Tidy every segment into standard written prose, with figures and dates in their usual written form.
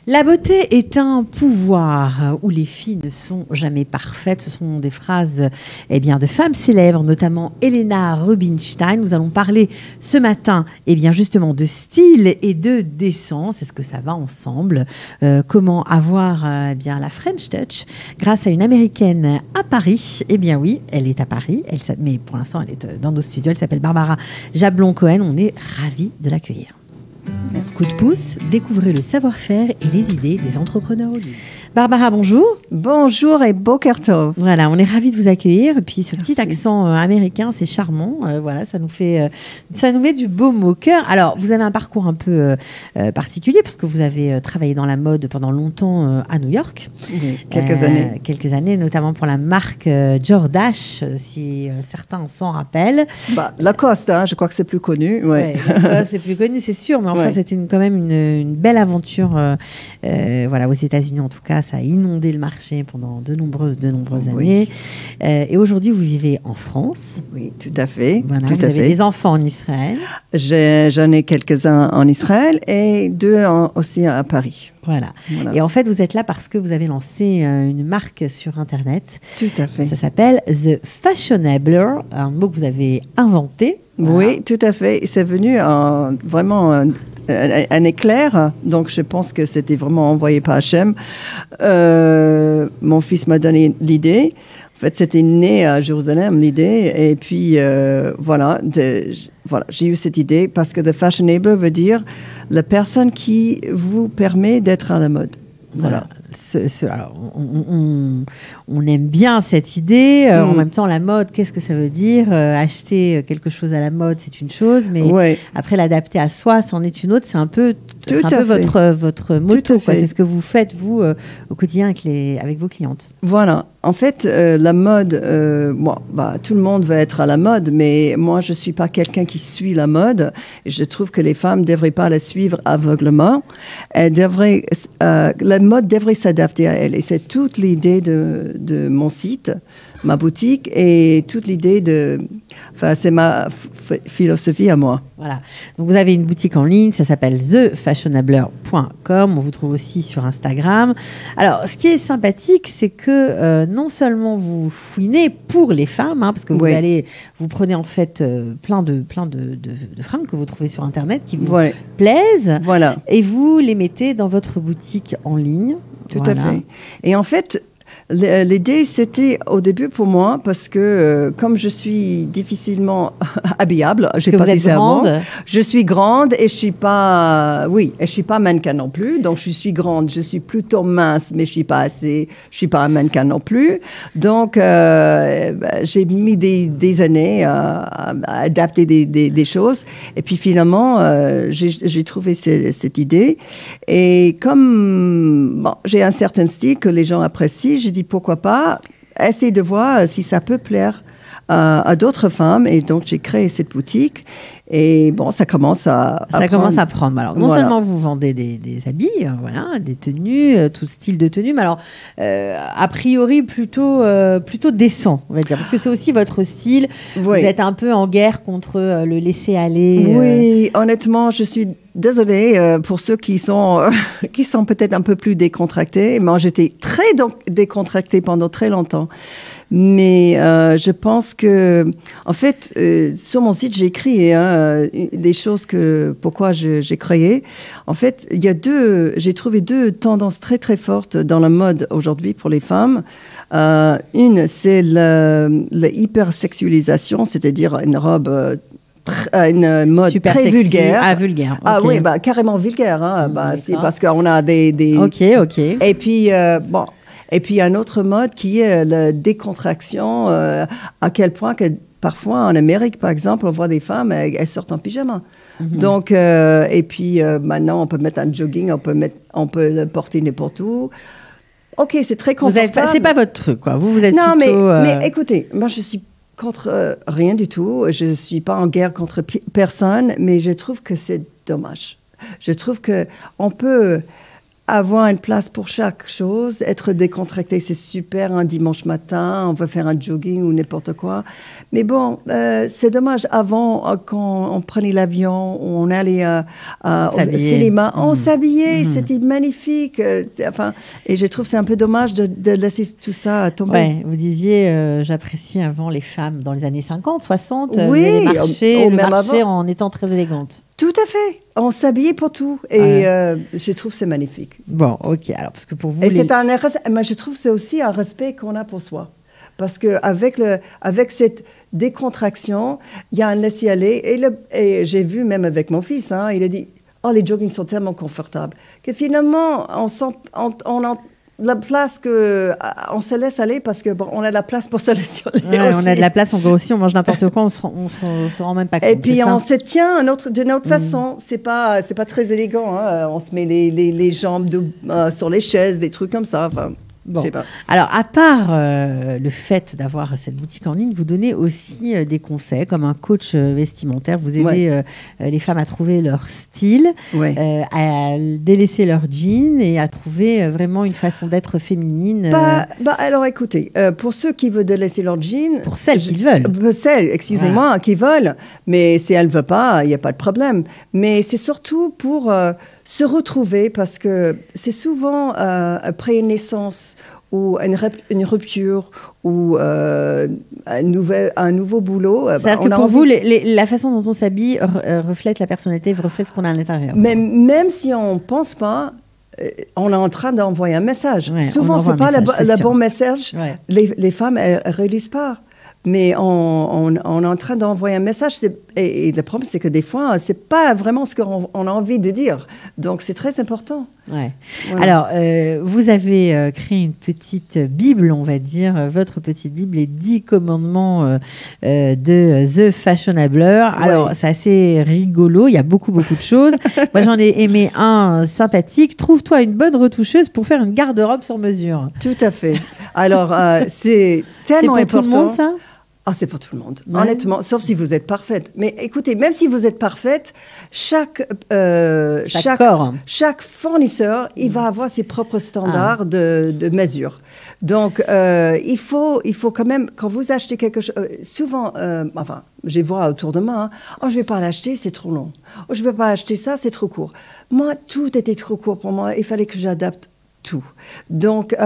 La beauté est un pouvoir où les filles ne sont jamais parfaites. Ce sont des phrases de femmes célèbres, notamment Helena Rubinstein. Nous allons parler ce matin justement de style et de décence. Est-ce que ça va ensemble? Comment avoir la French Touch grâce à une Américaine à Paris? Eh bien oui, elle est à Paris, mais pour l'instant elle est dans nos studios. Elle s'appelle Barbara Jablon-Cohen. On est ravis de l'accueillir. Merci. Coup de pouce, découvrez le savoir-faire et les idées des entrepreneurs au lieu. Barbara, bonjour. Bonjour et boker tov. Voilà, on est ravis de vous accueillir. Et puis ce petit accent américain, c'est charmant. Ça nous met du baume au cœur. Alors, vous avez un parcours un peu particulier parce que vous avez travaillé dans la mode pendant longtemps à New York. Oui, quelques années, notamment pour la marque Jordache, si certains s'en rappellent. Lacoste, je crois que c'est plus connu. Ouais, c'est plus connu, c'est sûr. Mais enfin, c'était quand même une belle aventure aux États-Unis en tout cas. Ça a inondé le marché pendant de nombreuses années. Et aujourd'hui, vous vivez en France. Oui, tout à fait. Voilà, vous avez des enfants en Israël. J'en ai quelques-uns en Israël et deux aussi à Paris. Voilà. Et en fait, vous êtes là parce que vous avez lancé une marque sur Internet. Tout à fait. Ça s'appelle The Fashionabler, un mot que vous avez inventé. Voilà. Oui, tout à fait. C'est venu vraiment un éclair. Donc, je pense que c'était vraiment envoyé par Hachem. Mon fils m'a donné l'idée. En fait, c'était né à Jérusalem, l'idée. Et puis, j'ai eu cette idée parce que The Fashionable veut dire la personne qui vous permet d'être à la mode. Voilà. Alors, on aime bien cette idée. En même temps, la mode, qu'est-ce que ça veut dire? Acheter quelque chose à la mode, c'est une chose, mais après l'adapter à soi, c'en est une autre. C'est un peu votre motto. C'est ce que vous faites, vous, au quotidien avec vos clientes. Voilà. En fait, la mode, tout le monde veut être à la mode, mais moi, je ne suis pas quelqu'un qui suit la mode. Je trouve que les femmes ne devraient pas la suivre aveuglement. La mode devrait s'adapter à elle. Et c'est toute l'idée de mon site, ma boutique, et toute l'idée c'est ma philosophie à moi. Voilà. Donc, vous avez une boutique en ligne, ça s'appelle thefashionabler.com. On vous trouve aussi sur Instagram. Alors, ce qui est sympathique, c'est que non seulement vous fouinez pour les femmes, parce que vous prenez en fait plein de fringues que vous trouvez sur Internet qui vous plaisent, et vous les mettez dans votre boutique en ligne. Tout à fait. Et en fait, l'idée, c'était au début pour moi, parce que comme je suis difficilement habillable, je suis grande et je suis pas mannequin non plus. Donc je suis grande, je suis plutôt mince, mais je suis pas un mannequin non plus. Donc j'ai mis des années à adapter des choses. Et puis finalement, j'ai trouvé cette idée. Et comme j'ai un certain style que les gens apprécient, j'ai dit pourquoi pas essayer de voir si ça peut plaire à d'autres femmes. Et donc, j'ai créé cette boutique. Et ça commence à prendre. Alors, non seulement vous vendez des habits, des tenues, tout style de tenue, mais alors, a priori, plutôt décent, on va dire. Parce que c'est aussi votre style. Vous êtes un peu en guerre contre le laisser-aller. Oui, honnêtement, je suis désolée pour ceux qui sont peut-être un peu plus décontractés. Moi, j'étais très décontractée pendant très longtemps. Mais je pense que, en fait, sur mon site, j'ai écrit des choses pourquoi j'ai créé. En fait, j'ai trouvé deux tendances très très fortes dans la mode aujourd'hui pour les femmes. Une, c'est l'hypersexualisation, c'est-à-dire une robe. Une mode super très sexy. vulgaire. Ah, vulgaire. Okay. Ah oui, carrément vulgaire. C'est parce qu'on a des... Ok. Et puis, Et puis, il y a un autre mode qui est la décontraction, à quel point que parfois, en Amérique, par exemple, on voit des femmes, elles sortent en pyjama. Mm-hmm. Donc, et puis, maintenant, on peut mettre un jogging, on peut le porter n'importe où. OK, c'est très confortable. C'est pas votre truc, quoi. Vous êtes non, plutôt... mais écoutez, moi, je suis contre rien du tout. Je ne suis pas en guerre contre personne, mais je trouve que c'est dommage. Je trouve qu'on peut avoir une place pour chaque chose, être décontracté, c'est super. Un dimanche matin, on va faire un jogging ou n'importe quoi. Mais bon, c'est dommage. Avant, quand on prenait l'avion, on allait au cinéma, on s'habillait, c'était magnifique. Et je trouve que c'est un peu dommage de laisser tout ça tomber. Ouais, vous disiez, j'apprécie avant les femmes dans les années 50, 60, les marchés en étant très élégantes. Tout à fait. On s'habillait pour tout. Et je trouve que c'est magnifique. Bon, ok. Alors, parce que pour vous... Mais je trouve que c'est aussi un respect qu'on a pour soi. Parce qu'avec cette décontraction, il y a un laisser-aller. Et j'ai vu même avec mon fils, il a dit « Oh, les joggings sont tellement confortables. » Que finalement, on a la place on se laisse aller parce que on a de la place pour se laisser aller aussi. On a de la place, on va aussi, on mange n'importe quoi, on se rend même pas compte. Et puis on se tient d'une autre façon. C'est pas très élégant. On se met les jambes sur les chaises, des trucs comme ça. Bon. Alors, à part le fait d'avoir cette boutique en ligne, vous donnez aussi des conseils comme un coach vestimentaire. Vous aidez les femmes à trouver leur style, à délaisser leur jean et à trouver vraiment une façon d'être féminine. Alors, écoutez, pour ceux qui veulent délaisser leur jean... Pour celles qui veulent. Excusez-moi, qui veulent. Mais si elles ne veulent pas, il n'y a pas de problème. Mais c'est surtout pour se retrouver parce que c'est souvent après une naissance ou une rupture ou un nouveau boulot. C'est-à-dire que pour vous, la façon dont on s'habille reflète la personnalité, reflète ce qu'on a à l'intérieur. Mais même si on ne pense pas, on est en train d'envoyer un message. Souvent, ce n'est pas le bon message. Les femmes, elles ne réalisent pas. Mais on est en train d'envoyer un message. Et le problème, c'est que des fois, ce n'est pas vraiment ce qu'on a envie de dire. Donc, c'est très important. Ouais. Voilà. Alors, vous avez créé une petite Bible, on va dire, votre petite Bible, les 10 commandements de The Fashionabler. Alors, c'est assez rigolo, il y a beaucoup de choses. Moi, j'en ai aimé un sympathique. Trouve-toi une bonne retoucheuse pour faire une garde-robe sur mesure. Tout à fait. Alors, c'est tellement important. C'est pour tout le monde, ça ? C'est pour tout le monde, honnêtement, sauf si vous êtes parfaite. Mais écoutez, même si vous êtes parfaite, chaque fournisseur, il va avoir ses propres standards de mesure. Donc, il faut quand même, quand vous achetez quelque chose, souvent, je vois autour de moi, je ne vais pas l'acheter, c'est trop long. Je ne vais pas acheter ça, c'est trop court. Moi, tout était trop court pour moi, il fallait que j'adapte tout. Donc,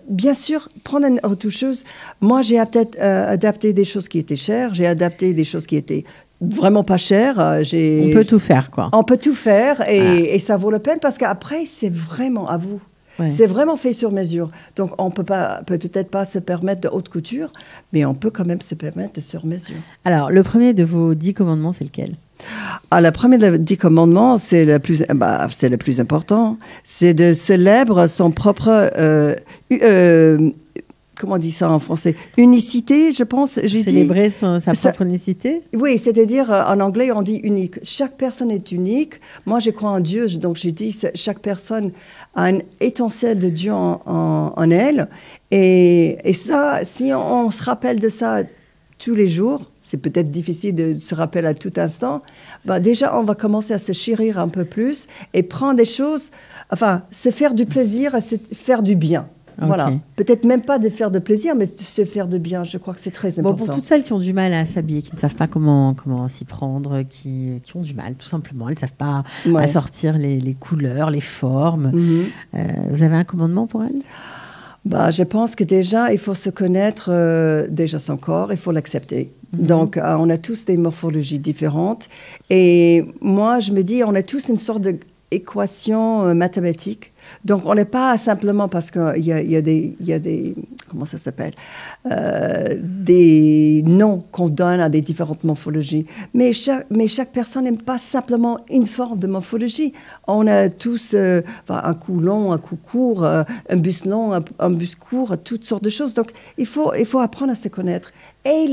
bien sûr, prendre une retoucheuse. Moi, j'ai peut-être adapté des choses qui étaient chères. J'ai adapté des choses qui étaient vraiment pas chères. On peut tout faire, quoi. On peut tout faire et ça vaut la peine parce qu'après, c'est vraiment à vous. Ouais. C'est vraiment fait sur mesure. Donc, on peut peut-être pas se permettre de haute couture, mais on peut quand même se permettre de sur mesure. Alors, le premier de vos 10 commandements, c'est lequel ? Le premier des 10 commandements, c'est le plus important. C'est de célébrer son propre... comment on dit ça en français ? Unicité, je pense. Célébrer sa propre unicité ? Oui, c'est-à-dire, en anglais, on dit unique. Chaque personne est unique. Moi, je crois en Dieu, donc j'ai dit chaque personne a une étincelle de Dieu en elle. Et ça, si on se rappelle de ça tous les jours, c'est peut-être difficile de se rappeler à tout instant, déjà, on va commencer à se chérir un peu plus et prendre des choses, se faire du plaisir, se faire du bien. Okay. Voilà. Peut-être même pas de faire de plaisir, mais de se faire de bien. Je crois que c'est très important. Pour toutes celles qui ont du mal à s'habiller, qui ne savent pas comment s'y prendre, qui ont du mal, tout simplement. Elles ne savent pas assortir les couleurs, les formes. Vous avez un commandement pour elles ? Je pense que déjà, il faut se connaître déjà son corps, il faut l'accepter. Donc, on a tous des morphologies différentes. Et moi, je me dis, on a tous une sorte d'équation mathématique. Donc, on n'est pas simplement parce qu'il y a des comment ça s'appelle, des noms qu'on donne à des différentes morphologies. Mais chaque personne n'aime pas simplement une forme de morphologie. On a tous un cou long, un cou court, un buste long, un buste court, toutes sortes de choses. Donc, il faut apprendre à se connaître et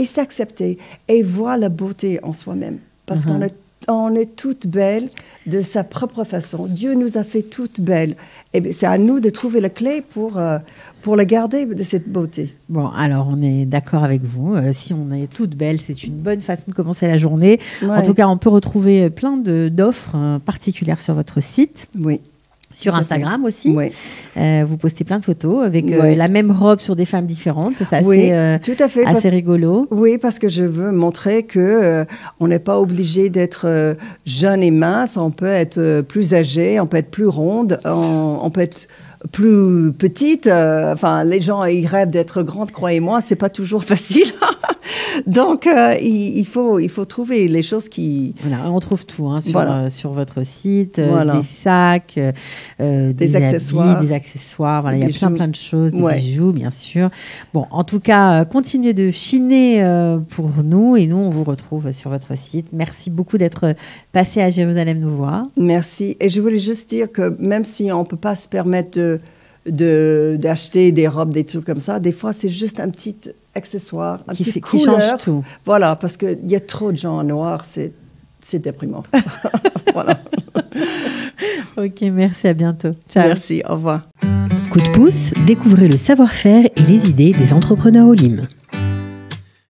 s'accepter et voir la beauté en soi-même. Parce qu'on est toutes belles de sa propre façon. Dieu nous a fait toutes belles. Et c'est à nous de trouver la clé pour la garder de cette beauté. Bon, alors on est d'accord avec vous. Si on est toutes belles, c'est une bonne façon de commencer la journée. Ouais. En tout cas, on peut retrouver plein d'offres particulières sur votre site. Oui. Sur Instagram aussi. Oui. Vous postez plein de photos avec la même robe sur des femmes différentes. C'est assez, tout à fait, assez rigolo. Oui, parce que je veux montrer que on n'est pas obligé d'être jeune et mince. On peut être plus âgé, on peut être plus ronde, on peut être plus petite. Enfin, les gens, ils rêvent d'être grandes, croyez-moi, c'est pas toujours facile. Donc, il faut trouver les choses qui... Voilà, on trouve tout sur votre site, voilà. des sacs, des accessoires. Habits, des accessoires. Voilà, il y a plein de choses, des ouais. bijoux, bien sûr. Bon, en tout cas, continuez de chiner pour nous et nous, on vous retrouve sur votre site. Merci beaucoup d'être passé à Jérusalem nous voir. Merci. Et je voulais juste dire que même si on ne peut pas se permettre d'acheter des robes, des trucs comme ça, des fois, c'est juste un petit accessoire, qui change tout. Voilà, parce qu'il y a trop de gens en noir, c'est déprimant. Voilà. Ok, merci, à bientôt. Ciao. Merci, au revoir. Coup de pouce, découvrez le savoir-faire et les idées des entrepreneurs au Lim.